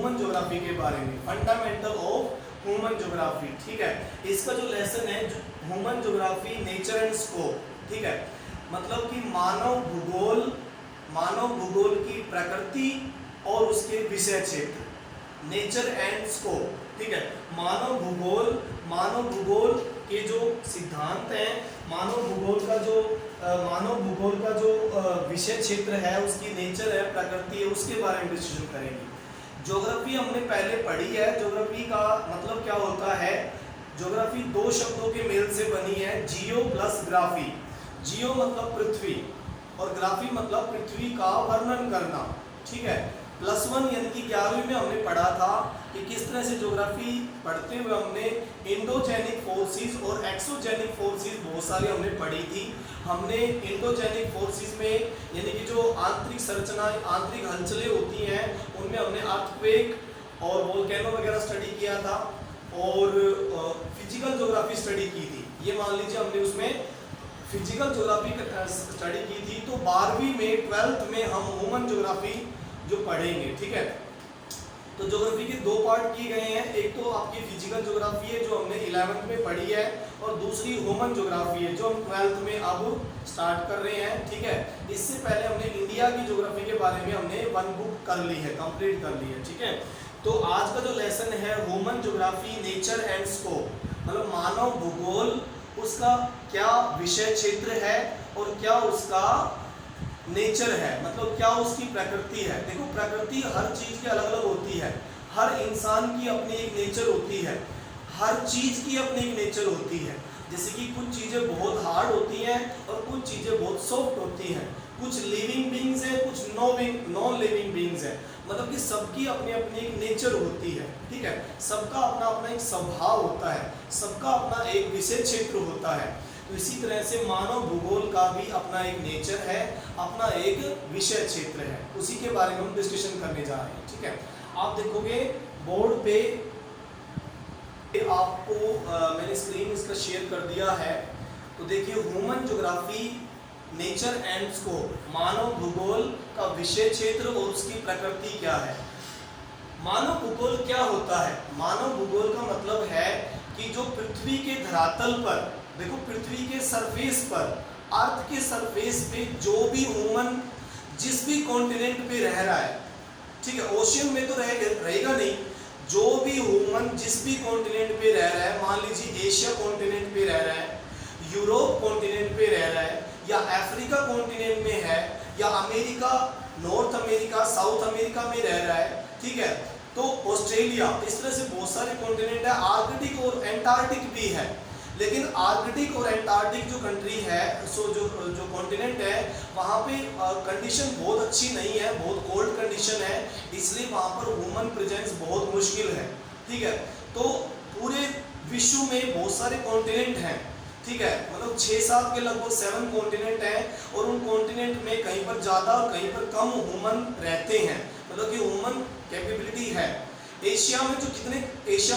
Human geography के बारे में, फंडामेंटल ऑफ ह्यूमन ज्योग्राफी। ठीक है, इसका जो लेसन है human geography nature and scope. ठीक है, मतलब कि मानव भूगोल की प्रकृति और उसके विषय क्षेत्र, नेचर एंड स्कोप। ठीक है, मानव भूगोल के जो सिद्धांत हैं, मानव भूगोल का जो विषय क्षेत्र है, उसकी नेचर है, प्रकृति है, उसके बारे में डिस्कशन करेंगे। ज्योग्राफी हमने पहले पढ़ी है। ज्योग्राफी का मतलब क्या होता है? ज्योग्राफी दो शब्दों के मेल से बनी है, जियो प्लस ग्राफी। जियो मतलब पृथ्वी और ग्राफी मतलब पृथ्वी का वर्णन करना। ठीक है, +1 यानी कि 11वीं में हमने पढ़ा था कि किस तरह से ज्योग्राफी पढ़ते हुए हमने इंडोजेनिक फोर्सेस और एक्सोजेनिक फोर्सेस बहुत सारी हमने पढ़ी थी। हमने इंडोजेनिक फोर्सेस में यानी कि जो आंतरिक संरचना, आंतरिक हलचलें होती हैं, उनमें हमने अर्थक्वेक और वोल्केनो वगैरह स्टडी किया था और फिजिकल ज्योग्राफी स्टडी की थी। ये मान लीजिए हमने उसमें फिजिकल ज्योग्राफी स्टडी की थी। तो 12वीं में 12th में हम ह्यूमन ज्योग्राफी जो पढ़ेंगे। ठीक है, तो ज्योग्राफी के दो पार्ट किए गए हैं। एक तो आपकी फिजिकल ज्योग्राफी है जो हमने 11th में पढ़ी है, और दूसरी ह्यूमन ज्योग्राफी है जो हम 12th में अब स्टार्ट कर रहे हैं। ठीक है, इससे पहले हमने इंडिया की ज्योग्राफी के बारे में हमने 1 बुक कर ली है, कंप्लीट कर ली है। ठीक है, तो आज का जो लेसन है human geography nature and scope, मतलब मानव भूगोल, उसका क्या विषय क्षेत्र है और क्या उसका नेचर है, मतलब क्या उसकी प्रकृति है। देखो, प्रकृति हर चीज की अलग अलग होती है, हर इंसान की अपनी एक नेचर होती है, हर चीज की अपनी एक नेचर होती है। जैसे कि कुछ चीजें बहुत हार्ड होती हैं और कुछ चीजें बहुत सॉफ्ट होती हैं, कुछ लिविंग बीइंग्स हैं, कुछ नॉन लिविंग बीइंग्स हैं। मतलब कि सबकी अपनी अपनी एक नेचर होती है। ठीक है, सबका अपना अपना एक स्वभाव होता है, सबका अपना एक विषय क्षेत्र होता है। तो इसी तरह से मानव भूगोल का भी अपना एक नेचर है, अपना एक विषय क्षेत्र है, उसी के बारे में हम डिस्कशन करने जा रहे हैं। ठीक है, आप देखोगे बोर्ड पे आपको मैंने स्क्रीन इसका शेयर कर दिया है। तो देखिए, human geography nature and scope, मानव भूगोल का विषय क्षेत्र और उसकी प्रकृति क्या है। मानव भूगोल क्या होता है? मानव भूगोल का मतलब है कि जो पृथ्वी के धरातल पर, देखो पृथ्वी के सरफेस पर, अर्थ के सरफेस पे जो भी ह्यूमन जिस भी कॉन्टिनेंट पे रह रहा है, ठीक है, ओशियन में तो रहेगा नहीं, जो भी ह्यूमन जिस भी कॉन्टिनेंट पे रह रहा है, मान लीजिए एशिया कॉन्टिनेंट पे रह रहा है, यूरोप कॉन्टिनेंट पे रह रहा है, या अफ्रीका कॉन्टिनेंट में है, या America, north America, south America में रह रहा है। ठीक है, तो ऑस्ट्रेलिया, इस तरह से बहुत सारे कॉन्टिनेंट है, आर्कटिक और एंटार्क्टिक भी है। लेकिन आर्कटिक और एंटार्क्टिक जो कंट्री है, जो कॉन्टिनेंट है, वहाँ पे कंडीशन बहुत अच्छी नहीं है, बहुत कोल्ड कंडीशन है, इसलिए वहाँ पर ह्यूमन प्रेजेंस बहुत मुश्किल है। ठीक है, तो पूरे विश्व में बहुत सारे कॉन्टिनेंट हैं। ठीक है, मतलब 6-7 के लगभग 7 कॉन्टिनेंट हैं, और उन कॉन्टिनेंट में कहीं पर ज़्यादा और कहीं पर कम ह्यूमन रहते हैं, मतलब कि ह्यूमन कैपेबिलिटी है। एशिया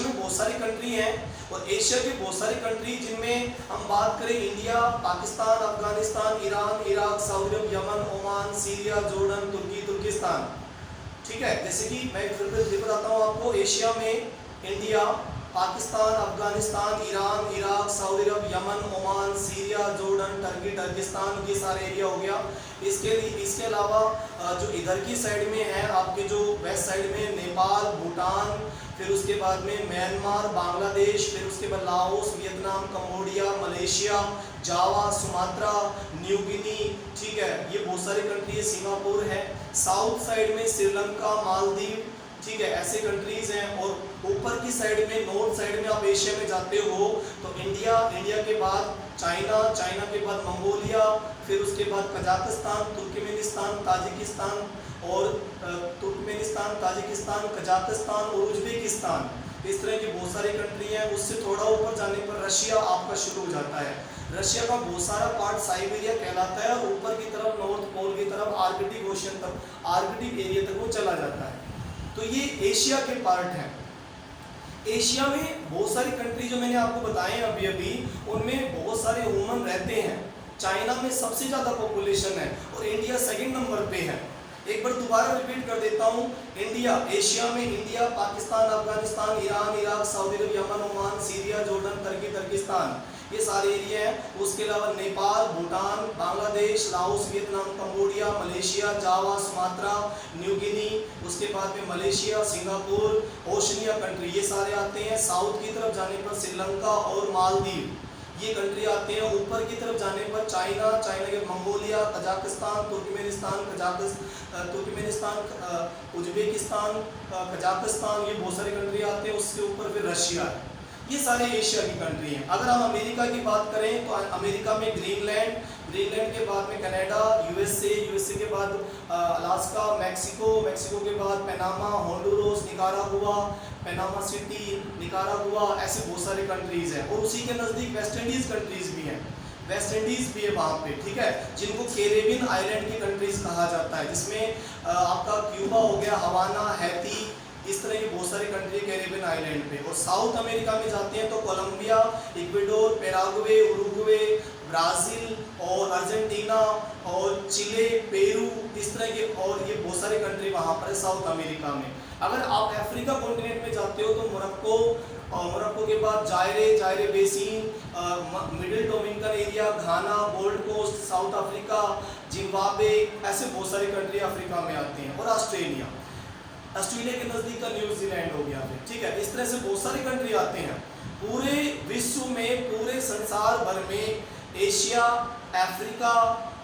में बहुत सारी कंट्री हैं, और एशिया के बहुत सारी कंट्री जिनमें हम बात करें India, Pakistan, Afghanistan, Iran, Iraq, Saudi Arab, Yemen, Oman, Syria, Jordan, Turkistan. ठीक है, जैसे कि मैं फिर बताता हूँ आपको, एशिया में India, Pakistan, Afghanistan, Iran, Iraq, Saudi Arab, Yemen, Oman, Syria, Jordan, Turkistan, ये सारे एरिया हो गया। इसके अलावा जो इधर की साइड में है, आपके जो वेस्ट साइड में नेपाल, भूटान, फिर उसके बाद में म्यांमार, बांग्लादेश, फिर उसके बाद Laos, Vietnam, Cambodia, Malaysia, Java, Sumatra, New गिनी। ठीक है, ये बहुत सारी कंट्री है, सिंगापुर है। साउथ साइड में श्रीलंका, मालदीव, ठीक है, ऐसे कंट्रीज हैं। और ऊपर की साइड में, नॉर्थ साइड में आप एशिया में जाते हो तो इंडिया के बाद चाइना के बाद मंगोलिया, फिर उसके बाद कजाकिस्तान, तुर्कमेनिस्तान, ताजिकिस्तान, कजाकिस्तान और उज्बेकिस्तान। इस तरह की बहुत सारी कंट्री हैं। उससे थोड़ा ऊपर जाने पर रशिया आपका शुरू हो जाता है। रशिया का बहुत सारा पार्ट साइबेरिया कहलाता है, और ऊपर की तरफ नॉर्थ पोल की तरफ आर्कटिक ओशियन तक, आर्कटिक एरिया तक वो चला जाता है। तो ये एशिया के पार्ट हैं। एशिया में बहुत सारी कंट्री जो मैंने आपको बताए अभी, उनमें बहुत सारे ह्यूमन रहते हैं। चाइना में सबसे ज़्यादा पॉपुलेशन है और इंडिया सेकंड नंबर पे है। एक बार दोबारा रिपीट कर देता हूँ। इंडिया, एशिया में India, Pakistan, Afghanistan, Iran, Iraq, Saudi Arab, Yemen, Oman, Syria, Jordan, Turkey, Turkistan, ये सारे एरिया हैं। उसके अलावा Nepal, Bhutan, Bangladesh, Laos, Vietnam, Cambodia, Malaysia, Java, Sumatra, New Guinea, उसके बाद में मलेशिया, सिंगापुर, ओशनिया कंट्री, ये सारे आते हैं। साउथ की तरफ जाने पर श्रीलंका और मालदीव, ये कंट्री आते हैं। ऊपर की तरफ जाने पर चाइना, चाइना के Mongolia, Kazakhstan, Turkmenistan, Uzbekistan, Kazakhstan, ये बहुत सारे कंट्री आते हैं। उसके ऊपर फिर रशिया, ये सारे एशिया की कंट्री हैं। अगर हम अमेरिका की बात करें तो अमेरिका में ग्रीनलैंड, ग्रीनलैंड के बाद में कनाडा, यूएसए, यूएसए के बाद अलास्का, मैक्सिको, मैक्सिको के बाद Panama, Honduras, Nicaragua, Panama city, Nicaragua, ऐसे बहुत सारे कंट्रीज हैं। और उसी के नज़दीक वेस्ट इंडीज़ कंट्रीज भी हैं, वेस्ट इंडीज़ भी है वहाँ पे, ठीक है, जिनको कैरेबियन आइलैंड की कंट्रीज कहा जाता है, जिसमें आपका क्यूबा हो गया, हवाना, हैती, इस तरह की बहुत सारी कंट्री कैरेबियन आइलैंड पे। और साउथ अमेरिका में जाते हैं तो Colombia, Ecuador, Paraguay, Uruguay, Brazil और अर्जेंटीना और चिले, पेरू, इस तरह के और ये बहुत सारे कंट्री वहाँ पर है साउथ अमेरिका में। अगर आप अफ्रीका कॉन्टिनेंट में जाते हो तो मोरक्को, और मोरक्को के बाद Zaire, Zaire basin, middle Dominican area, Ghana, Gold Coast, South Africa, Zimbabwe, ऐसे बहुत सारी कंट्री अफ्रीका में आती हैं। और ऑस्ट्रेलिया, ऑस्ट्रेलिया के नज़दीक का न्यूजीलैंड हो गया, ठीक है। इस तरह से बहुत सारी कंट्री आते हैं। पूरे विश्व में, पूरे संसार भर में, एशिया, अफ्रीका,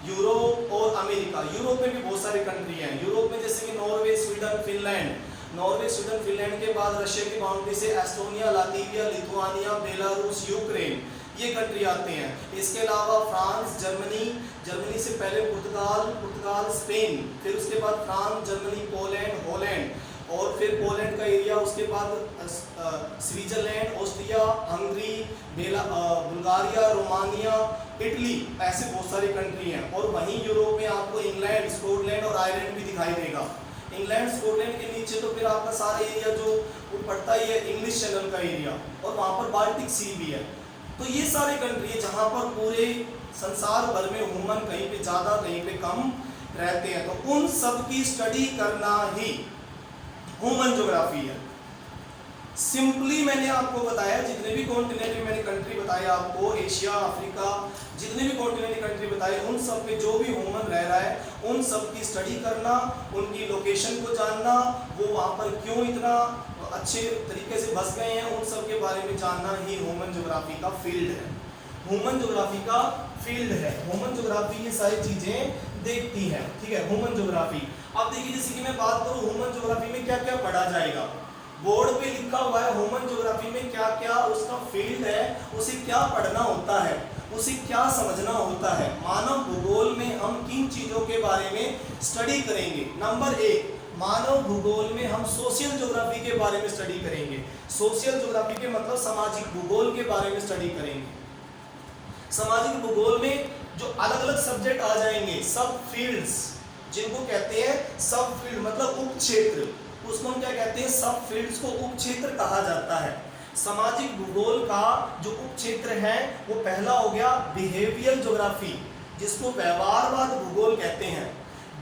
यूरोप और अमेरिका, यूरोप में भी बहुत सारी कंट्री हैं। यूरोप में जैसे कि Norway, Sweden, Finland, Norway, Sweden, Finland के बाद रशिया की बाउंड्री से Estonia, Latvia, Lithuania, Belarus, Ukraine, ये कंट्री आते हैं। इसके अलावा फ्रांस, जर्मनी, जर्मनी से पहले पुर्तगाल, पुर्तगाल, स्पेन, फिर उसके बाद फ्रांस, जर्मनी, पोलैंड, हॉलैंड, और फिर पोलैंड का एरिया, उसके बाद Switzerland, Austria, Hungary, Bulgaria, Romania, Italy, ऐसे बहुत सारी कंट्री हैं। और वहीं यूरोप में आपको इंग्लैंड, स्कॉटलैंड और आयरलैंड भी दिखाई देगा। इंग्लैंड, स्कॉटलैंड के नीचे तो फिर आपका सारा एरिया जो वो पड़ता ही है इंग्लिश चैनल का एरिया, और वहाँ पर बाल्टिक सी भी है। तो ये सारे कंट्री है जहाँ पर पूरे संसार भर में ह्यूमन कहीं पे ज़्यादा कहीं पे कम रहते हैं। तो उन सब की स्टडी करना ही ह्यूमन ज्योग्राफी है। सिंपली मैंने आपको बताया, जितने भी कॉन्टिनेंट में मैंने कंट्री बताए आपको, एशिया, अफ्रीका, जितने भी कॉन्टिनेंट की कंट्री बताए, उन सब में जो भी ह्यूमन रह रहा है, उन सब की स्टडी करना, उनकी लोकेशन को जानना, वो वहाँ पर क्यों इतना अच्छे तरीके से बस गए हैं, उन सब के बारे में जानना ही ह्यूमन ज्योग्राफी का फील्ड है। ह्यूमन ज्योग्राफी का फील्ड है। ह्यूमन ज्योग्राफी ये सारी चीजें देखती है, ठीक है, ह्यूमन ज्योग्राफी। अब देखिए, जैसे कि मैं बात करूँ ह्यूमन ज्योग्राफी में क्या क्या पढ़ा जाएगा, बोर्ड पे लिखा हुआ है ह्यूमन ज्योग्राफी में क्या क्या उसका फील्ड है, उसे क्या पढ़ना होता है, उसे क्या समझना होता है। मानव भूगोल में हम किन चीजों के बारे में स्टडी करेंगे। नंबर 1, मानव भूगोल में हम सोशल ज्योग्राफी के बारे में स्टडी करेंगे। सोशल ज्योग्राफी के मतलब सामाजिक भूगोल के बारे में स्टडी करेंगे। सामाजिक भूगोल में जो अलग अलग सब्जेक्ट आ जाएंगे, सब फील्ड्स, जिनको कहते हैं सब फील्ड, मतलब उप क्षेत्र, उसको हम क्या कहते हैं, सब फील्ड्स को उप क्षेत्र कहा जाता है। सामाजिक भूगोल का जो उप क्षेत्र है वो पहला हो गया बिहेवियरल ज्योग्राफी, जिसको व्यवहारवाद भूगोल कहते हैं।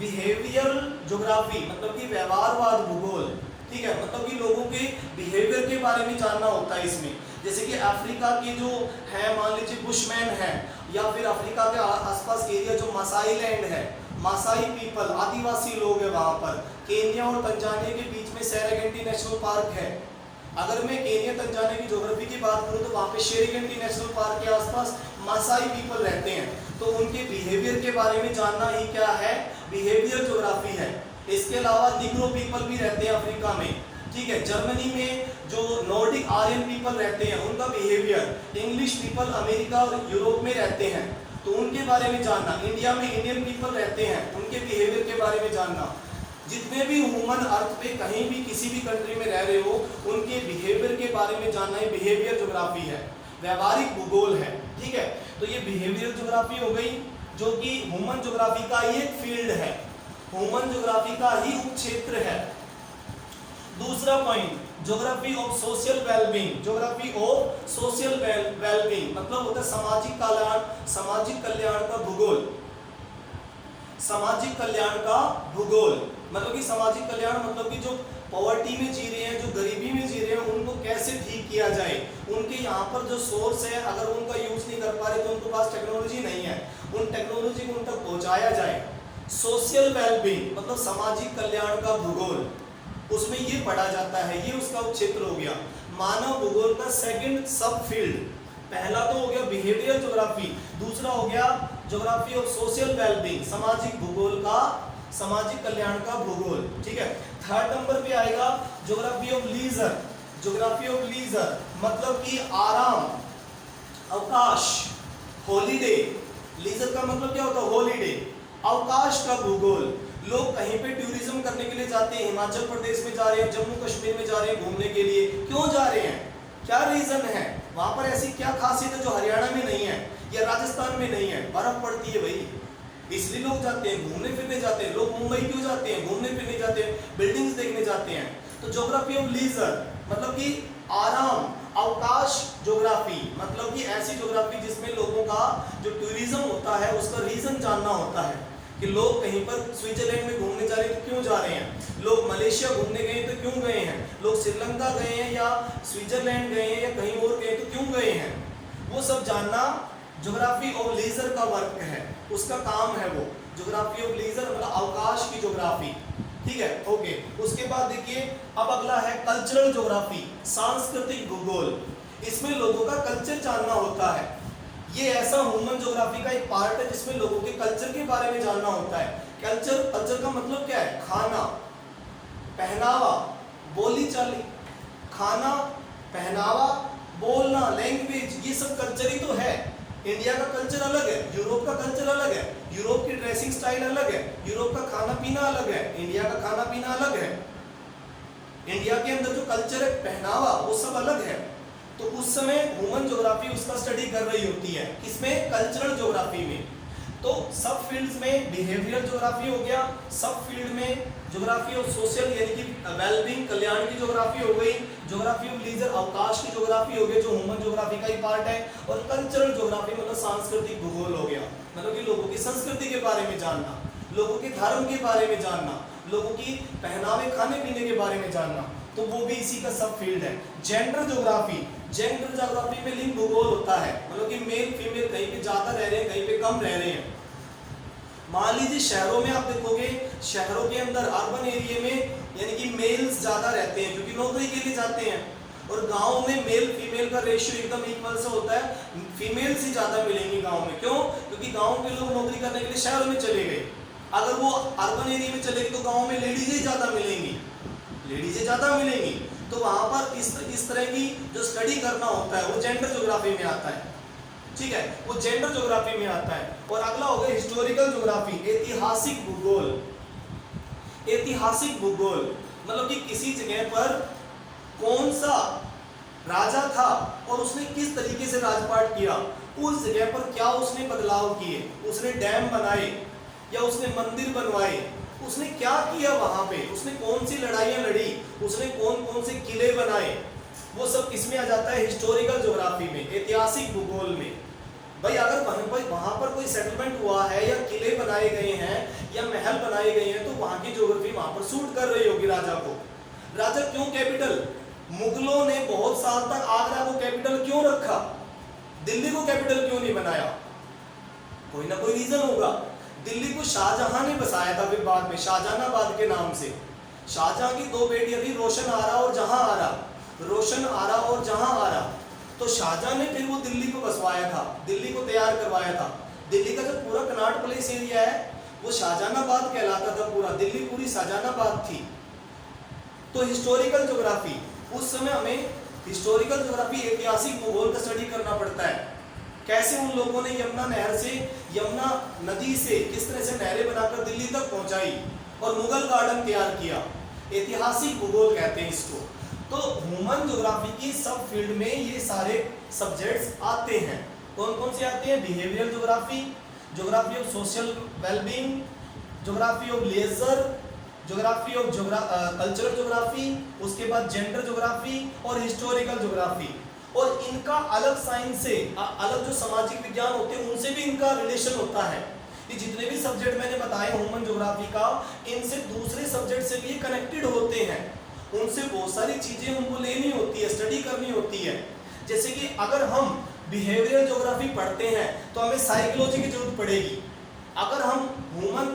बिहेवियरल ज्योग्राफी मतलब कि व्यवहारवाद भूगोल, ठीक है, मतलब कि लोगों के बिहेवियर के बारे में जानना होता है इसमें। जैसे कि अफ्रीका के जो है, मान लीजिए बुशमैन है, या फिर अफ्रीका के आसपास एरिया जो मासाई लैंड है, मासाई पीपल, आदिवासी लोग हैं वहाँ पर। केन्या और तंजानिया के बीच में सेरेगेंटी नेशनल पार्क है। अगर मैं केन्या तंजानिया की ज्योग्राफी की बात करूँ तो वहाँ पे सेरेगेंटी नेशनल पार्क के आसपास मासाई पीपल रहते हैं, तो उनके बिहेवियर के बारे में जानना ही क्या है, बिहेवियर ज्योग्राफी है। इसके अलावा निग्रो पीपल भी रहते हैं अफ्रीका में, ठीक है। जर्मनी में जो नॉर्डिक आर्यन पीपल रहते हैं उनका बिहेवियर, इंग्लिश पीपल अमेरिका और यूरोप में रहते हैं तो उनके बारे में जानना। इंडिया में इंडियन पीपल रहते हैं, उनके बिहेवियर के बारे में जानना। जितने भी ह्यूमन अर्थ पे कहीं भी किसी भी कंट्री में रह रहे हो, उनके बिहेवियर के बारे में जानना ही बिहेवियर ज्योग्राफी है, व्यवहारिक भूगोल है, ठीक है। तो ये बिहेवियर ज्योग्राफी हो गई, जो कि ह्यूमन ज्योग्राफी का ही एक फील्ड है, ह्यूमन ज्योग्राफी का ही उप क्षेत्र है। दूसरा point, geography of social wellbeing. Geography of social wellbeing मतलब होता है सामाजिक कल्याण का भूगोल। सामाजिक कल्याण का भूगोल, मतलब कि सामाजिक कल्याण मतलब कि जो पॉवर्टी में जी रहे हैं, जो गरीबी में जी रहे हैं, उनको कैसे ठीक किया जाए। उनके यहाँ पर जो सोर्स है अगर उनका यूज नहीं कर पा रहे तो उनके पास टेक्नोलॉजी नहीं है, उन टेक्नोलॉजी को उन तक पहुँचाया जाए। सोशल वेलबींग मतलब सामाजिक कल्याण का भूगोल, उसमें ये पढ़ा जाता है, ये उसका क्षेत्र हो गया। मानव भूगोल का सेकंड सब फील्ड, पहला तो हो गया बिहेवियर ज्योग्राफी, दूसरा हो गया ज्योग्राफी ऑफ सोशल वेलबींग, सामाजिक भूगोल का, सामाजिक कल्याण का भूगोल, ठीक है। थर्ड नंबर पे आएगा geography of leisure, geography of leisure मतलब कि आराम, अवकाश, हॉलीडे। लीजर का मतलब क्या होता है? हॉलीडे, अवकाश का भूगोल। लोग कहीं पे टूरिज्म करने के लिए जाते हैं, हिमाचल प्रदेश में जा रहे हैं, जम्मू कश्मीर में जा रहे हैं घूमने के लिए, क्यों जा रहे हैं, क्या रीजन है, वहां पर ऐसी क्या खासियत है जो हरियाणा में नहीं है या राजस्थान में नहीं है? बर्फ पड़ती है भाई, इसलिए लोग जाते हैं, घूमने फिरने जाते हैं। लोग मुंबई क्यों जाते हैं? घूमने फिरने जाते हैं, बिल्डिंग्स देखने जाते हैं। तो ज्योग्राफी ऑफ लीजर मतलब कि आराम, अवकाश ज्योग्राफी मतलब कि ऐसी ज्योग्राफी जिसमें लोगों का जो टूरिज्म होता है उसका रीजन जानना होता है कि लोग कहीं पर स्विट्जरलैंड में घूमने जा रहे हैं तो क्यों जा रहे हैं, लोग मलेशिया घूमने गए तो क्यों गए हैं, लोग श्रीलंका गए हैं या स्विट्जरलैंड गए हैं या कहीं और गए तो क्यों गए हैं, वो सब जानना ज्योग्राफी ऑफ लीजर का वर्क है, उसका काम है वो। ज्योग्राफी ऑफ लीजर मतलब अवकाश की ज्योग्राफी, ठीक है, ओके। उसके बाद देखिए अब अगला है कल्चरल ज्योग्राफी, सांस्कृतिक भूगोल। इसमें लोगों का कल्चर जानना होता है। ये ऐसा ह्यूमन ज्योग्राफी का एक पार्ट है जिसमें लोगों के कल्चर के बारे में जानना होता है। कल्चर, कल्चर का मतलब क्या है? खाना, पहनावा, बोली चाली, खाना, पहनावा, बोलना, लैंग्वेज, ये सब कल्चर ही तो है। इंडिया का कल्चर अलग है, यूरोप का कल्चर अलग है, यूरोप की ड्रेसिंग स्टाइल अलग है, यूरोप का खाना पीना अलग है, इंडिया का खाना पीना अलग है। इंडिया के अंदर जो कल्चर है, पहनावा, वो सब अलग है। तो उस समय ह्यूमन ज्योग्राफी उसका स्टडी कर रही होती है, किसमें? कल्चरल ज्योग्राफी में। तो सब फील्ड्स में बिहेवियरल ज्योग्राफी हो गया, सब फील्ड में ज्योग्राफी ऑफ सोशल यानी कि वेलबींग, कल्याण की ज्योग्राफी हो गई, ज्योग्राफी ऑफ लीजर, अवकाश की ज्योग्राफी हो गई जो ह्यूमन ज्योग्राफी का ही पार्ट है, और कल्चरल ज्योग्राफी मतलब सांस्कृतिक भूगोल हो गया, मतलब कि लोगों की संस्कृति के बारे में जानना, लोगों के धर्म के बारे में जानना, लोगों की पहनावे, खाने पीने के बारे में जानना, तो वो भी इसी का सब फील्ड है। जेंडर ज्योग्राफी, जेंडर ज्योग्राफी में लिंग भूगोल होता है, मतलब कि मेल फीमेल कहीं पे ज्यादा रह रहे हैं, कहीं पे कम रह रहे हैं। मान लीजिए शहरों में आप देखोगे, शहरों के अंदर अर्बन एरिया में यानी कि मेल्स ज्यादा रहते हैं क्योंकि नौकरी के लिए जाते हैं, और गांव में मेल फीमेल का रेशियो एकदम इक्वल से होता है, फीमेल्स ही ज्यादा मिलेंगी गांव में। क्यों? क्योंकि गांव के लोग नौकरी करने के लिए शहरों में चले गए। अगर वो अर्बन एरिया में चले गए तो गाँव में लेडीज ही ज्यादा मिलेंगी, लेडीजें ज्यादा मिलेंगी। तो वहां पर इस तरह की जो स्टडी करना होता है वो जेंडर ज्योग्राफी में आता है, ठीक है, वो जेंडर ज्योग्राफी में आता है। और अगला हो गया हिस्टोरिकल ज्योग्राफी, ऐतिहासिक भूगोल। ऐतिहासिक भूगोल मतलब कि किसी जगह पर कौन सा राजा था और उसने किस तरीके से राजपाट किया, उस जगह पर क्या उसने बदलाव किए, उसने डैम बनाए या उसने मंदिर बनवाए, उसने क्या किया वहां पे, उसने कौन सी लड़ाइयां लड़ी, उसने कौन कौन से किले बनाए, वो सब किसमें आ जाता है? हिस्टोरिकल ज्योग्राफी में, ऐतिहासिक भूगोल में। भाई अगर वहां पर कोई सेटलमेंट हुआ है या किले बनाए गए हैं या महल बनाए गए हैं तो वहां की ज्योग्राफी वहां पर सूट कर रही होगी राजा को। राजा क्यों कैपिटल? मुगलों ने बहुत साल तक आगरा को कैपिटल क्यों रखा, दिल्ली को कैपिटल क्यों नहीं बनाया? कोई ना कोई रीजन होगा। दिल्ली को शाहजहां ने बसाया था फिर बाद में शाहजहानाबाद के नाम से। शाहजहां की दो बेटियां थी, रोशन आरा और जहां आरा, रोशन आरा और जहां आरा। तो शाहजहां ने फिर वो दिल्ली को बसवाया था, दिल्ली को तैयार करवाया था। दिल्ली का जो पूरा कनॉट प्लेस एरिया है वो शाहजहानाबाद कहलाता था, पूरा दिल्ली पूरी शाहजहानाबाद थी। तो हिस्टोरिकल ज्योग्राफी, उस समय हमें हिस्टोरिकल ज्योग्राफी ऐतिहासिक भूगोल का स्टडी करना पड़ता है। कैसे उन लोगों ने यमुना नहर से, यमुना नदी से किस तरह से नहरें बनाकर दिल्ली तक पहुंचाई और मुगल गार्डन तैयार किया, ऐतिहासिक भूगोल कहते हैं इसको। तो ह्यूमन ज्योग्राफी की सब फील्ड में ये सारे सब्जेक्ट्स आते हैं। कौन कौन से आते हैं? Behavioural geography, geography of social wellbeing, geography of leisure, geography of cultural geography, उसके बाद जेंडर ज्योग्राफी और हिस्टोरिकल ज्योग्राफी। और इनका अलग साइंस से अलग जो सामाजिक विज्ञान होते हैं उनसे भी इनका रिलेशन होता है। कि जितने भी सब्जेक्ट मैंने बताए ह्यूमन ज्योग्राफी का, इनसे दूसरे सब्जेक्ट से भी कनेक्टेड होते हैं, उनसे बहुत सारी चीजें उनको लेनी होती है, स्टडी करनी होती है। जैसे कि अगर हम बिहेवियरल ज्योग्राफी पढ़ते हैं तो हमें साइकोलॉजी की जरूरत पड़ेगी। अगर हम ह्यूमन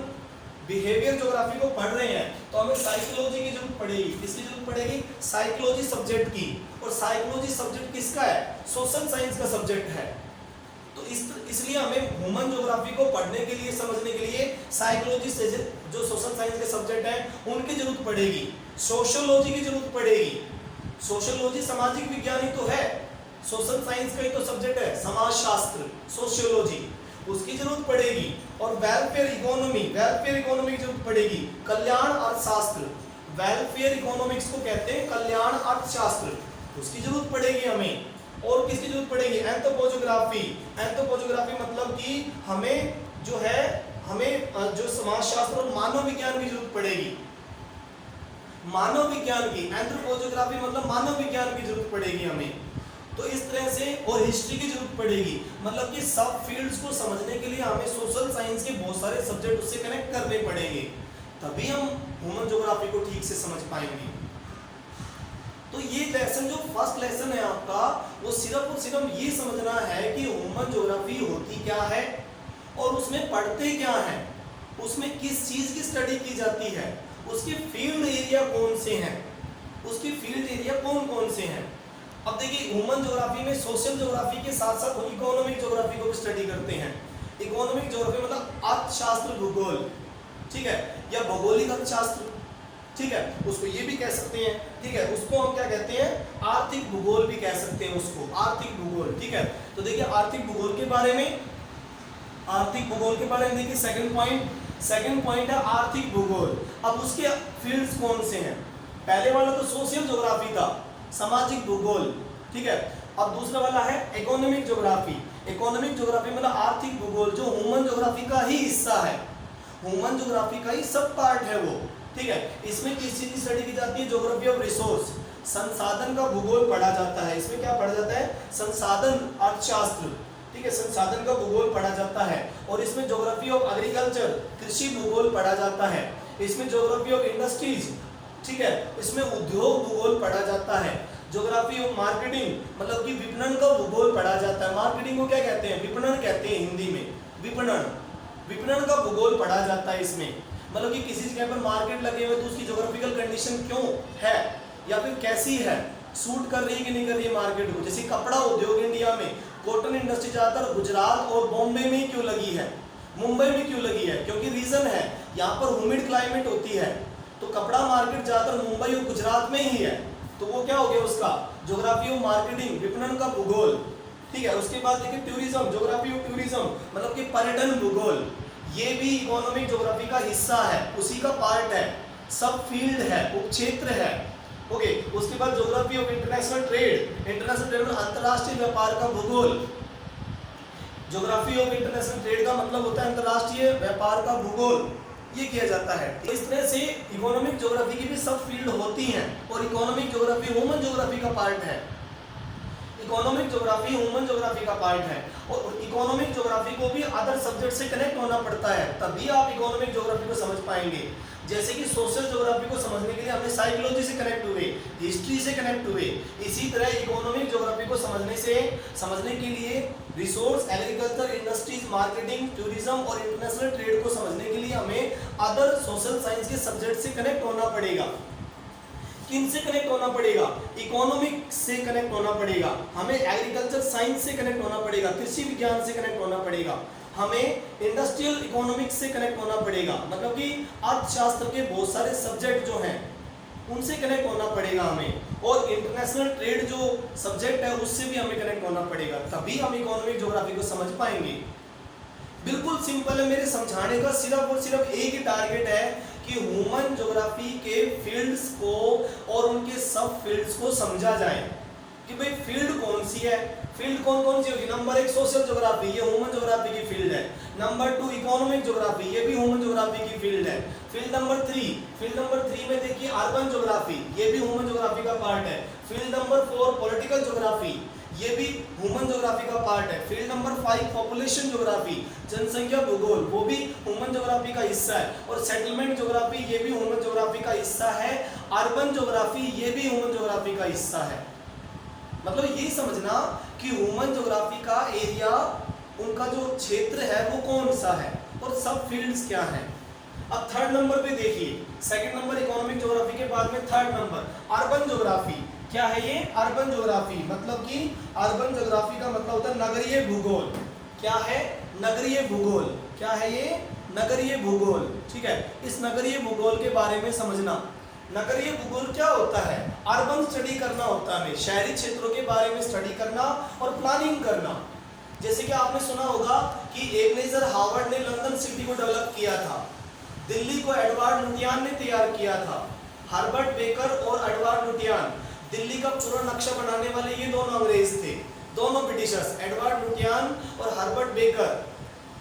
बिहेवियर ज्योग्राफी को पढ़ रहे हैं तो हमें साइकोलॉजी की जरूरत पड़ेगी। किसकी जरूरत पड़ेगी? साइकोलॉजी सब्जेक्ट की। और साइकोलॉजी सब्जेक्ट किसका है? सोशल साइंस का सब्जेक्ट है। तो इसलिए हमें ह्यूमन ज्योग्राफी को पढ़ने के लिए, समझने के लिए साइकोलॉजी से जो सोशल साइंस के सब्जेक्ट हैं उनकी जरूरत पड़ेगी। सोशियोलॉजी की जरूरत पड़ेगी। सोशियोलॉजी सामाजिक विज्ञान ही तो है, सोशल साइंस का ही तो सब्जेक्ट है, समाजशास्त्र, सोशियोलॉजी, उसकी जरूरत पड़ेगी। और वेलफेयर इकोनॉमी की जरूरत पड़ेगी। कल्याण अर्थशास्त्र, वेलफेयर इकोनॉमिक्स को कहते हैं कल्याण अर्थशास्त्र, उसकी जरूरत पड़ेगी हमें। और किसकी जरूरत पड़ेगी? एंथ्रोपोजोग्राफी मतलब कि हमें जो समाजशास्त्र और मानव विज्ञान की जरूरत पड़ेगी। मानव विज्ञान की, एंथ्रोपोजोग्राफी मतलब मानव विज्ञान की जरूरत पड़ेगी हमें। तो इस तरह से, और हिस्ट्री की जरूरत पड़ेगी। मतलब कि सब फील्ड्स को समझने के लिए हमें सोशल साइंस के बहुत सारे सब्जेक्ट उससे कनेक्ट करने पड़ेंगे, तभी हम ह्यूमन ज्योग्राफी को ठीक से समझ पाएंगे। तो ये लेसन, जो फर्स्ट लेसन है आपका, वो सिर्फ और सिर्फ ये समझना है कि ह्यूमन ज्योग्राफी होती क्या है और उसमें पढ़ते क्या है, उसमें किस चीज की स्टडी की जाती है, उसके फील्ड एरिया कौन से हैं, कौन कौन से हैं। अब देखिए, ह्यूमन ज्योग्राफी में सोशल ज्योग्राफी के साथ साथ इकोनॉमिक ज्योग्राफी को भी स्टडी करते हैं। इकोनॉमिक ज्योग्राफी मतलब अर्थशास्त्र, भूगोल, ठीक है, या भौगोलिक अर्थशास्त्र, ठीक है, उसको ये भी कह सकते हैं, ठीक है। उसको हम क्या कहते हैं? आर्थिक भूगोल भी कह सकते हैं उसको, आर्थिक भूगोल, ठीक है। तो देखिए, आर्थिक भूगोल के बारे में देखिए सेकंड पॉइंट है आर्थिक भूगोल। अब उसके फील्ड्स कौन से हैं? पहले वाला तो सोशल ज्योग्राफी था, सामाजिक भूगोल, ठीक है। अब दूसरा वाला है इकोनॉमिक ज्योग्राफी। इकोनॉमिक ज्योग्राफी मतलब आर्थिक भूगोल, जो ह्यूमन ज्योग्राफी का ही हिस्सा है, ह्यूमन ज्योग्राफी का ही सब पार्ट है वो, ठीक है। इसमें किस चीज की स्टडी की जाती है? ज्योग्राफी ऑफ रिसोर्स, संसाधन का भूगोल पढ़ा जाता है। इसमें क्या पढ़ा जाता है? संसाधन अर्थशास्त्र, ठीक है, संसाधन का भूगोल पढ़ा जाता है। और इसमें ज्योग्राफी ऑफ एग्रीकल्चर, कृषि भूगोल पढ़ा जाता है। इसमें ज्योग्राफी ऑफ इंडस्ट्रीज, ठीक है, इसमें उद्योग भूगोल पढ़ा जाता है। ज्योग्राफी ऑफ मार्केटिंग मतलब कि विपणन का भूगोल पढ़ा जाता है। मार्केटिंग को क्या कहते हैं? विपणन कहते हैं हिंदी में, विपणन का भूगोल पढ़ा जाता है इसमें। मतलब कि किसी जगह पर मार्केट लगे हुए तो उसकी ज्योग्राफिकल कंडीशन क्यों है या फिर कैसी है, सूट कर रही है कि नहीं कर रही है मार्केट को। जैसे कपड़ा उद्योग इंडिया में, कॉटन इंडस्ट्री ज्यादातर गुजरात और बॉम्बे में क्यों लगी है, मुंबई में क्यों लगी है? क्योंकि रीजन है, यहाँ पर ह्यूमिड क्लाइमेट होती है, तो कपड़ा मार्केट ज्यादातर मुंबई और गुजरात में ही है। तो वो क्या हो गया उसका? ज्योग्राफी ऑफ मार्केटिंग, विपणन का भूगोल, ठीक है। उसके बाद देखिए टूरिज्म, ज्योग्राफी ऑफ टूरिज्म मतलब कि पर्यटन भूगोल, ये भी इकोनॉमिक ज्योग्राफी का हिस्सा है, उसी का पार्ट है, सब फील्ड है, उपक्षेत्र है, ओके। उसके बाद geography of international trade, international trade में अंतरराष्ट्रीय व्यापार का भूगोल। ज्योग्राफी ऑफ इंटरनेशनल ट्रेड का मतलब होता है अंतरराष्ट्रीय व्यापार का भूगोल, ये किया जाता है। तो इस तरह से इकोनॉमिक ज्योग्राफी की भी सब फील्ड होती हैं और इकोनॉमिक ज्योग्राफी ह्यूमन ज्योग्राफी का पार्ट है। इकोनॉमिक ज्योग्राफी ह्यूमन ज्योग्राफी का पार्ट है और इकोनॉमिक ज्योग्राफी को भी अदर सब्जेक्ट से कनेक्ट होना पड़ता है, तभी आप इकोनॉमिक ज्योग्राफी को समझ पाएंगे। जैसे कि सोशल ज्योग्राफी को समझने के लिए हमने साइकोलॉजी से कनेक्ट हुए, हिस्ट्री से कनेक्ट हुए, इसी तरह इकोनॉमिक ज्योग्राफी को समझने के लिए resource, agriculture, industries, marketing, tourism और इंटरनेशनल ट्रेड को समझने के लिए हमें अदर सोशल साइंस के सब्जेक्ट से कनेक्ट होना पड़ेगा। किन से कनेक्ट होना पड़ेगा? इकोनॉमिक से कनेक्ट होना पड़ेगा, हमें एग्रीकल्चर साइंस से कनेक्ट होना पड़ेगा, कृषि विज्ञान से कनेक्ट होना पड़ेगा, हमें इंडस्ट्रियल इकोनॉमिक्स से कनेक्ट होना पड़ेगा। मतलब कि अर्थशास्त्र के बहुत सारे सब्जेक्ट जो हैं उनसे कनेक्ट होना पड़ेगा हमें, और इंटरनेशनल ट्रेड जो सब्जेक्ट है उससे भी हमें कनेक्ट होना पड़ेगा, तभी हम इकोनॉमिक ज्योग्राफी को समझ पाएंगे। बिल्कुल सिंपल है, मेरे समझाने का सिर्फ और सिर्फ एक ही टारगेट है कि ह्यूमन ज्योग्राफी के फील्ड्स को और उनके सब फील्ड्स को समझा जाए कि भाई फील्ड कौन सी है, फील्ड कौन कौन सी होगी। नंबर 1 सोशल ज्योग्राफी, ये ह्यूमन ज्योग्राफी की फील्ड है। नंबर 2 इकोनॉमिक ज्योग्राफी, ये भी ह्यूमन ज्योग्राफी की फील्ड है। फील्ड नंबर 3 में देखिए अर्बन ज्योग्राफी, ये भी ह्यूमन ज्योग्राफी का पार्ट है। फील्ड नंबर 4 पॉलिटिकल ज्योग्राफी, ये भी ह्यूमन ज्योग्राफी का पार्ट है। फील्ड नंबर 5 पॉपुलेशन ज्योग्राफी, जनसंख्या भूगोल, वो भी ह्यूमन ज्योग्राफी का हिस्सा है। और सेटलमेंट ज्योग्राफी ये भी ह्यूमन ज्योग्राफी का हिस्सा है। अर्बन ज्योग्राफी ये भी ह्यूमन ज्योग्राफी का हिस्सा है। मतलब यही समझना कि ह्यूमन ज्योग्राफी का एरिया, उनका जो क्षेत्र है वो कौन सा है और सब फील्ड्स क्या हैं। अब थर्ड नंबर पे देखिए, सेकंड नंबर इकोनॉमिक ज्योग्राफी के बाद में थर्ड नंबर अर्बन ज्योग्राफी। क्या है ये? Urban geography. मतलब कि अर्बन ज्योग्राफी का मतलब होता है नगरीय भूगोल। क्या है? नगरीय भूगोल। क्या है ये? नगरीय भूगोल। ठीक है, इस नगरीय भूगोल के बारे में समझना। नगरीय भूगोल क्या होता है? अर्बन स्टडी करना होता है, शहरी क्षेत्रों के बारे में स्टडी करना और प्लानिंग करना। जैसे कि आपने सुना होगा कि एबनेजर हावर्ड ने लंदन सिटी को डेवलप किया था, दिल्ली को एडवर्ड लुटियन ने तैयार किया था। हर्बर्ट बेकर और एडवर्ड लुटियन, दिल्ली का पूरा नक्शा बनाने वाले ये दोनों अंग्रेज थे, दोनों ब्रिटिशर्स, एडवर्ड लुटियन और हर्बर्ट बेकर।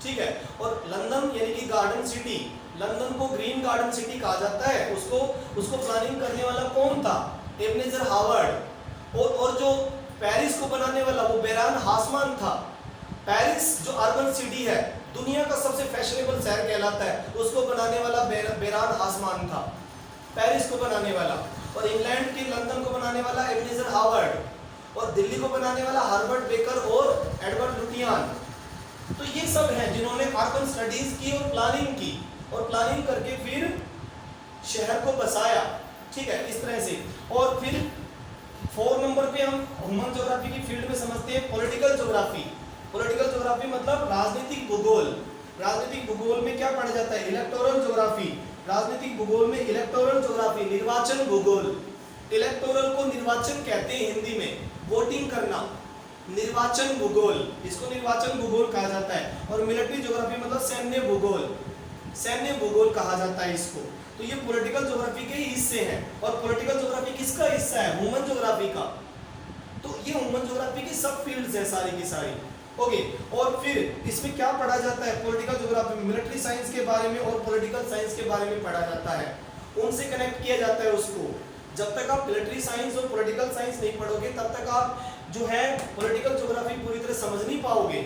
ठीक है, और लंदन यानी कि गार्डन सिटी, लंदन को ग्रीन गार्डन सिटी कहा जाता है। उसको प्लानिंग करने वाला कौन था? Ebenezer Howard. और जो पेरिस को बनाने वाला वो बेरान हासमान था। पेरिस जो अर्बन सिटी है, दुनिया का सबसे फैशनेबल शहर कहलाता है, उसको बनाने वाला बेरान हासमान था, पेरिस को बनाने वाला। और इंग्लैंड के लंदन को बनाने वाला एबनेजर हावर्ड, और दिल्ली को बनाने वाला हर्बर्ट बेकर और एडवर्ड लुटियन। तो ये सब हैं जिन्होंने अर्बन स्टडीज की और प्लानिंग की, और प्लानिंग करके फिर शहर को बसाया। ठीक है, इस तरह से। और फिर 4 नंबर पे हम ह्यूमन ज्योग्राफी की फील्ड में समझते हैं पॉलिटिकल ज्योग्राफी। पॉलिटिकल ज्योग्राफी मतलब राजनीतिक भूगोल। राजनीतिक भूगोल में क्या पढ़ा जाता है? Electoral geography. राजनीतिक भूगोल में इलेक्टोरल ज्योग्राफी, निर्वाचन भूगोल। इलेक्टोरल को निर्वाचन कहते हैं हिंदी में, वोटिंग करना। निर्वाचन भूगोल, इसको निर्वाचन भूगोल कहा जाता है। और मिलिट्री ज्योग्राफी मतलब सैन्य भूगोल, सैन्य भूगोल कहा जाता है इसको। तो ये पॉलिटिकल ज्योग्राफी के हिस्से हैं। और पॉलिटिकल ज्योग्राफी किसका हिस्सा है? ह्यूमन ज्योग्राफी का। तो ये ह्यूमन ज्योग्राफी की सब फील्ड्स हैं सारी की सारी। ओके, और फिर इसमें क्या पढ़ा जाता है? पॉलिटिकल ज्योग्राफी में मिलिट्री साइंस के बारे में और पॉलिटिकल साइंस के बारे में पढ़ा जाता है, उनसे कनेक्ट किया जाता है उसको। जब तक आप मिलिट्री साइंस और पॉलिटिकल साइंस नहीं पढ़ोगे तब तक आप जो है पॉलिटिकल ज्योग्राफी पूरी तरह समझ नहीं पाओगे।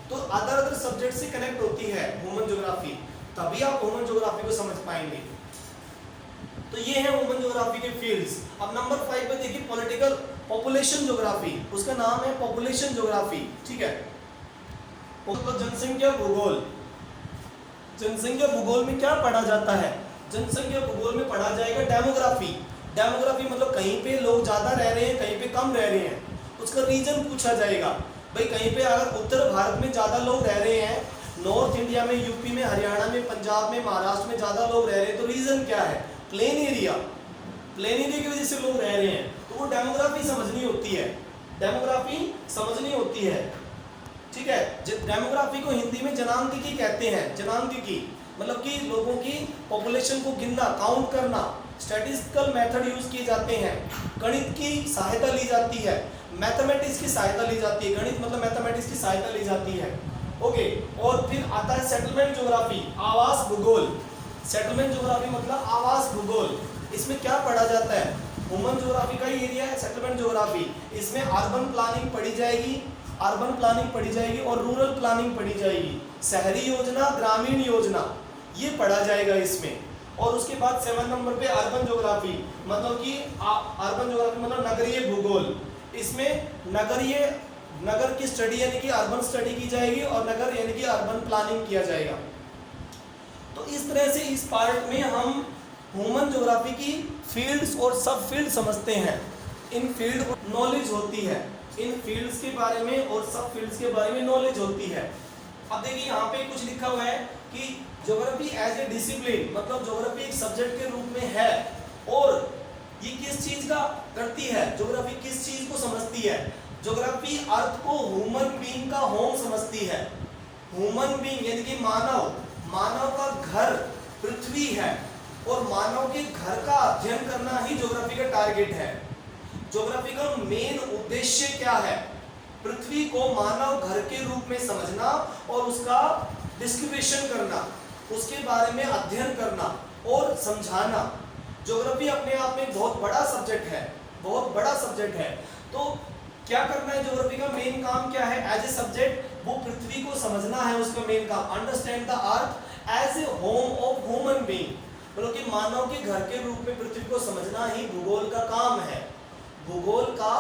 तो अदर सब्जेक्ट से कनेक्ट होती है ह्यूमन ज्योग्राफी, तभी आप ह्यूमन ज्योग्राफी को समझ पाएंगे। तो ये है ह्यूमन ज्योग्राफी के फील्ड्स। अब नंबर 5 पे देखिए पॉलिटिकल पॉपुलेशन ज्योग्राफी, उसका नाम है पॉपुलेशन ज्योग्राफी। ठीक है, तो जनसंख्या भूगोल। जनसंख्या भूगोल में क्या पढ़ा जाता है? जनसंख्या भूगोल में पढ़ा जाएगा डेमोग्राफी। डेमोग्राफी मतलब कहीं पे लोग ज्यादा रह रहे हैं, कहीं पे कम रह रहे हैं, उसका रीजन पूछा जाएगा। भाई कहीं पे अगर उत्तर भारत में ज्यादा लोग रह रहे हैं, नॉर्थ इंडिया में, यूपी में, हरियाणा में, पंजाब में, महाराष्ट्र में ज्यादा लोग रह रहे हैं, तो रीजन क्या है? Plain area. प्लेन एरिया की वजह से लोग रह रहे हैं, तो वो डेमोग्राफी समझनी होती है, डेमोग्राफी समझनी होती है। ठीक है, डेमोग्राफी को हिंदी में जनांकिकी कहते हैं। जनांकिकी मतलब कि लोगों की पॉपुलेशन को गिनना, काउंट करना। स्टैटिस्टिकल मेथड यूज किए जाते हैं, गणित की सहायता ली जाती है, मैथमेटिक्स की सहायता ली जाती है। गणित मतलब मैथमेटिक्स की सहायता ली जाती है। ओके, और फिर आता है सेटलमेंट ज्योग्राफी, आवास भूगोल। सेटलमेंट ज्योग्राफी मतलब आवास भूगोल। इसमें क्या पढ़ा जाता है? ह्यूमन ज्योग्राफी का ही एरिया है सेटलमेंट ज्योग्राफी। इसमें अर्बन प्लानिंग पढ़ी जाएगी, अर्बन प्लानिंग पढ़ी जाएगी और रूरल प्लानिंग पढ़ी जाएगी। शहरी योजना, ग्रामीण योजना, ये पढ़ा जाएगा इसमें। और उसके बाद 7 नंबर पे अर्बन ज्योग्राफी मतलब कि अर्बन ज्योग्राफी मतलब नगरीय भूगोल। इसमें नगर की स्टडी यानी कि अर्बन स्टडी की जाएगी और नगर यानी कि अर्बन प्लानिंग किया जाएगा। तो इस तरह से इस पार्ट में हम ह्यूमन ज्योग्राफी की फील्ड्स और सब फील्ड समझते हैं। इन फील्ड को नॉलेज होती है, इन फील्ड्स के बारे में और सब फील्ड्स के बारे में नॉलेज होती है। अब देखिए यहाँ पे कुछ लिखा हुआ है कि ज्योग्राफी एज ए डिसिप्लिन मतलब ज्योग्राफी एक सब्जेक्ट के रूप में है। और ये किस चीज का करती है? ज्योग्राफी किस चीज को समझती है? ज्योग्राफी अर्थ को ह्यूमन बीइंग का होम समझती है। ह्यूमन बीइंग यानी कि मानव, मानव का घर पृथ्वी है, और मानव के घर का अध्ययन करना ही ज्योग्राफी का टारगेट है। ज्योग्राफी का मेन उद्देश्य क्या है? पृथ्वी को मानव घर के रूप में समझना और उसका डिस्क्रिप्शन करना, उसके बारे में अध्ययन करना और समझाना। ज्योग्राफी अपने आप में बहुत बड़ा सब्जेक्ट है, बहुत बड़ा सब्जेक्ट है। तो क्या करना है ज्योग्राफी का मेन काम क्या है एज ए सब्जेक्ट, वो पृथ्वी को समझना है, उसका मेन काम understand the earth as a home of human being, मतलब कि मानव के घर के रूप में पृथ्वी को समझना ही भूगोल का काम है, भूगोल का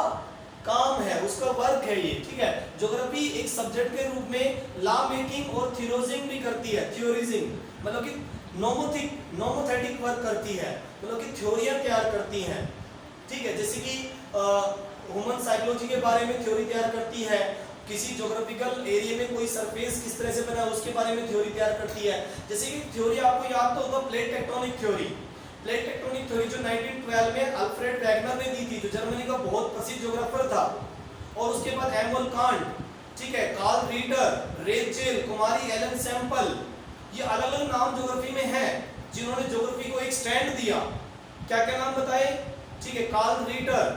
काम है, उसका वर्क है ये, ठीक है। ज्योग्राफी एक सब्जेक्ट के रूप में लॉ मेकिंग और थ्योरिजिंग भी करती है, थ्योरिजिंग मतलब कि नोमोथेटिक वर्क करती है, मतलब कि थ्योरियां तैयार करती हैं, ठीक है। जैसे कि ह्यूमन साइकोलॉजी के बारे में थ्योरी तैयार करती है, किसी ज्योग्राफिकल एरिया में कोई सरफेस किस तरह से बना है उसके बारे में थ्योरी तैयार करती है। जैसे कि थ्योरी आपको याद तो होगा plate tectonic theory, plate tectonic theory जो 1912 में अल्फ्रेड वैगनर ने दी थी, जो जर्मनी का बहुत प्रसिद्ध ज्योग्राफर था, और उसके बाद एम्बल कांट, ठीक है, कार्ल रीडर, रेचेल, कुमारी एलन सैंपल, ये अलग अलग नाम ज्योग्राफी में हैं जिन्होंने ज्योग्राफी को एक स्टैंड दिया। क्या क्या नाम बताए, ठीक है, कार्ल रीडर,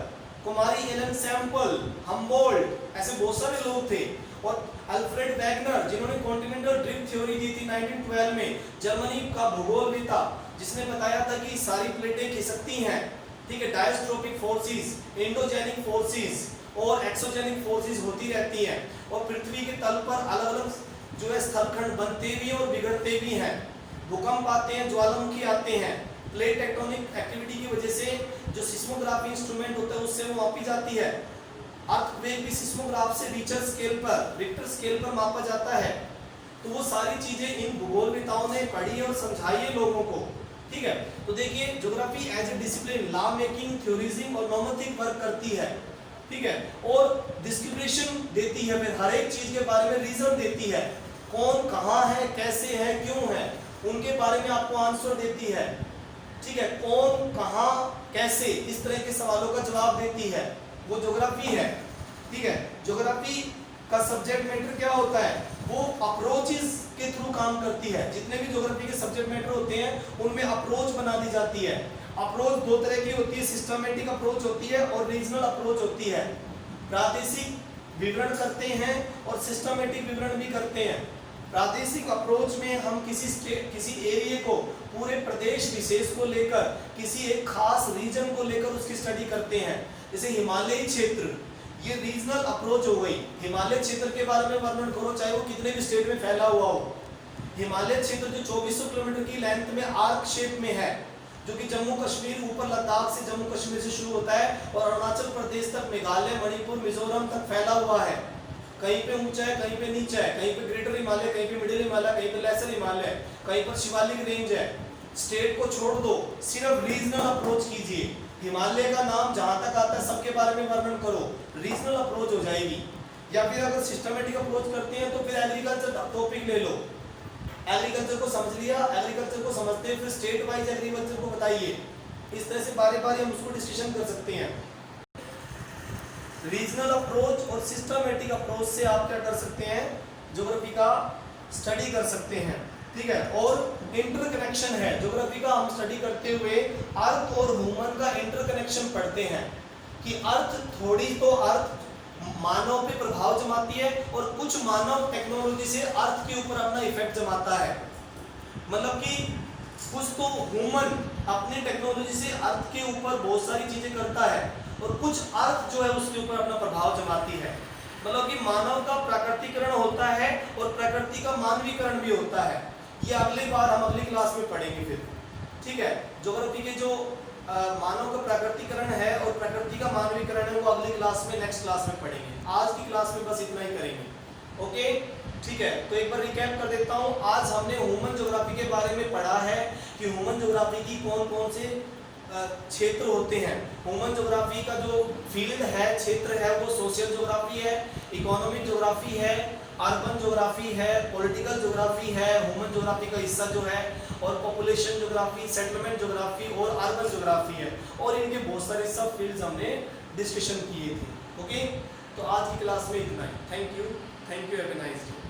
कुमारी एलन सैंपल, हम्बोल्ट, ऐसे बहुत सारे लोग थे, और अल्फ्रेड वैगनर जिन्होंने कॉन्टिनेंटल ड्रिफ्ट थ्योरी दी थी 1912 में, जर्मनी का भूगोलविद था जिसने बताया था कि सारी प्लेटें खिसकती हैं, ठीक है, डायस्ट्रोपिक फोर्सेस, एंडोजेनिक फोर्सेस और एक्सोजेनिक फोर्सेस होती रहती हैं, और पृथ्वी के तल पर अलग अलग जो है स्थलखंड बनते भी और बिगड़ते भी हैं, भूकंप आते हैं, ज्वालामुखी आते हैं, प्लेट टेक्टोनिक एक्टिविटी की वजह से जो सिस्मोग्राफी इंस्ट्रूमेंट होता है उससे वो मापी जाती है, अर्थक्वेक भी सिस्मोग्राफ से रिक्टर स्केल पर मापा जाता है। तो वो सारी चीजें इन भूगोलविदाओं ने पढ़ी और समझाई है लोगों को, ठीक है। तो देखिए geography as a discipline law making, theorizing और नॉर्मेटिव वर्क करती है, ठीक है, और डिस्क्रिप्शन देती है, फिर हर एक चीज के बारे में रीजन देती है, कौन कहाँ है, कैसे है, क्यों है, उनके बारे में आपको आंसर देती है, ठीक है, कौन कहाँ कैसे इस तरह के सवालों का जवाब देती है, वो ज्योग्राफी है, ठीक है। ज्योग्राफी का सब्जेक्ट मैटर क्या होता है, वो अप्रोचेस के थ्रू काम करती है, जितने भी ज्योग्राफी के सब्जेक्ट मैटर होते हैं उनमें अप्रोच बना दी जाती है। अप्रोच दो तरह की होती है, सिस्टमैटिक अप्रोच होती है और रीजनल अप्रोच होती है। प्रादेशिक विवरण करते हैं और सिस्टमैटिक विवरण भी करते हैं। प्रादेशिक अप्रोच में हम किसी एरिया को, पूरे प्रदेश विशेष को लेकर, किसी एक खास रीजन को लेकर उसकी स्टडी करते हैं। जैसे हिमालयी क्षेत्र, ये रीजनल अप्रोच हो गई, हिमालय क्षेत्र के बारे में वर्णन करो, चाहे वो कितने भी स्टेट में फैला हुआ हो। हिमालय क्षेत्र जो 2400 किलोमीटर की लेंथ में आर्क शेप में है, जो कि जम्मू कश्मीर, ऊपर लद्दाख से जम्मू कश्मीर से शुरू होता है और अरुणाचल प्रदेश तक, मेघालय, मणिपुर, मिजोरम तक फैला हुआ है। कहीं पे ऊंचा है, कहीं पे नीचा है, कहीं पे ग्रेटर हिमालय, कहीं पे मिडिल हिमालय, कहीं पे लेसर हिमालय, कहीं पर शिवालिक रेंज है। स्टेट को छोड़ दो, सिर्फ रीजनल अप्रोच कीजिए। हिमालय का नाम जहां तक आता है सबके बारे में वर्णन करो, रीजनल अप्रोच हो जाएगी। या फिर अगर सिस्टमैटिक अप्रोच करते हैं तो फिर एग्रीकल्चर टॉपिक ले लो, एग्रीकल्चर को समझ लिया, एग्रीकल्चर को समझते हैं फिर स्टेट वाइज एग्रीकल्चर को बताइए। इस तरह से बारी बारी हम उसको डिस्कशन कर सकते हैं। रीजनल अप्रोच और सिस्टमैटिक अप्रोच से आप क्या कर सकते हैं, ज्योग्राफी का स्टडी कर सकते हैं, ठीक है। और इंटरकनेक्शन है ज्योग्राफी का, हम स्टडी करते हुए अर्थ और ह्यूमन का इंटरकनेक्शन पढ़ते हैं कि अर्थ थोड़ी तो अर्थ मानव पे प्रभाव जमाती है और कुछ मानव टेक्नोलॉजी से अर्थ के ऊपर अपना इफेक्ट जमाता है। मतलब कि कुछ तो ह्यूमन अपनी टेक्नोलॉजी से अर्थ के ऊपर बहुत सारी चीजें करता है और कुछ अर्थ जो है उसके ऊपर अपना प्रभाव जमाती है। मतलब कि मानव का प्राकृतिकरण होता है और प्रकृति का मानवीकरण भी होता है। ये अगली बार हम अगली क्लास में पढ़ेंगे फिर, ठीक है। ज्योग्राफी के जो मानव का प्राकृतिकरण है और प्रकृति का मानवीकरण है वो अगली क्लास में, नेक्स्ट क्लास में पढ़ेंगे। आज की क्लास में बस इतना ही करेंगे, ओके, ठीक है। तो एक बार रिकैप कर देता हूँ। आज हमने ह्यूमन ज्योग्राफी के बारे में पढ़ा है कि ह्यूमन ज्योग्राफी की कौन कौन से क्षेत्र होते हैं। ह्यूमन ज्योग्राफी का जो फील्ड है, क्षेत्र है, वो सोशल ज्योग्राफी है, इकोनॉमिक ज्योग्राफी है, अर्बन ज्योग्राफी है, पॉलिटिकल ज्योग्राफी है, ह्यूमन ज्योग्राफी का हिस्सा जो है, और पॉपुलेशन ज्योग्राफी, सेटलमेंट ज्योग्राफी और अर्बन ज्योग्राफी है। और इनके बहुत सारे सब फील्ड्स हमने डिस्कशन किए थे, ओके। तो आज की क्लास में इतना ही। Thank you, have a nice day.